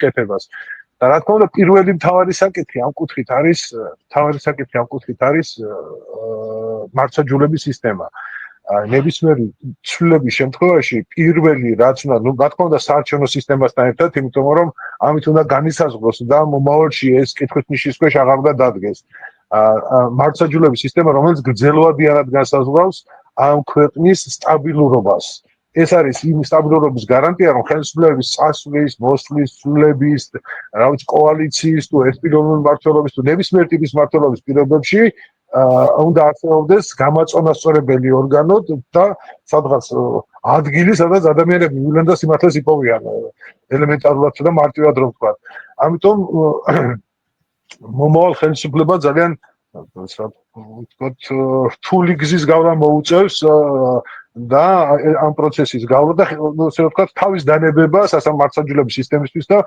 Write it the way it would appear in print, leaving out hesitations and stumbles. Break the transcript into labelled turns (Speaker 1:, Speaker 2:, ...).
Speaker 1: კეთებას. და რა თქმა უნდა, პირველი მთავარი საკითხი ამ კუთხით არის მართლმსაჯულების სისტემა. ნებისმიერი ცვლილების შემთხვევაში პირველი რაც უნდა, რა თქმა უნდა, საარჩევნო სისტემასთან ერთად, იმიტომ რომ ამით უნდა განისაზღვროს და მომავალში ეს კითხვის ნიშნის ქვეშ აღარ უნდა დადგეს. მართლმსაჯულების სისტემა, რომელიც გრძელვადიანად განსაზღვრავს ამ ქვეყნის სტაბილურობას. ეს არის იმ სტაბილურობის გარანტია, რომ ხელისუფლების წასვლის, მოსვლის, ცვლილების, კოალიციის თუ ერთპიროვნული მმართველობის თუ ნებისმიერ ტიპის მმართველობის პირობებში უნდა არსებობდეს გამაწონასწორებელი ორგანო და სადღაც ადგილი, სადაც ადამიანები მივლენ და სიმართლეს იპოვიან ელემენტარულად და მარტივად რომ ვთქვა. ამიტომ მომავალ ხელისუფლება ძალიან რთული გზის გავლა მოუწევს და ამ პროცესის გავლა და ასე ვთქვათ, თავის დანებება სასამართლო სისტემისთვის და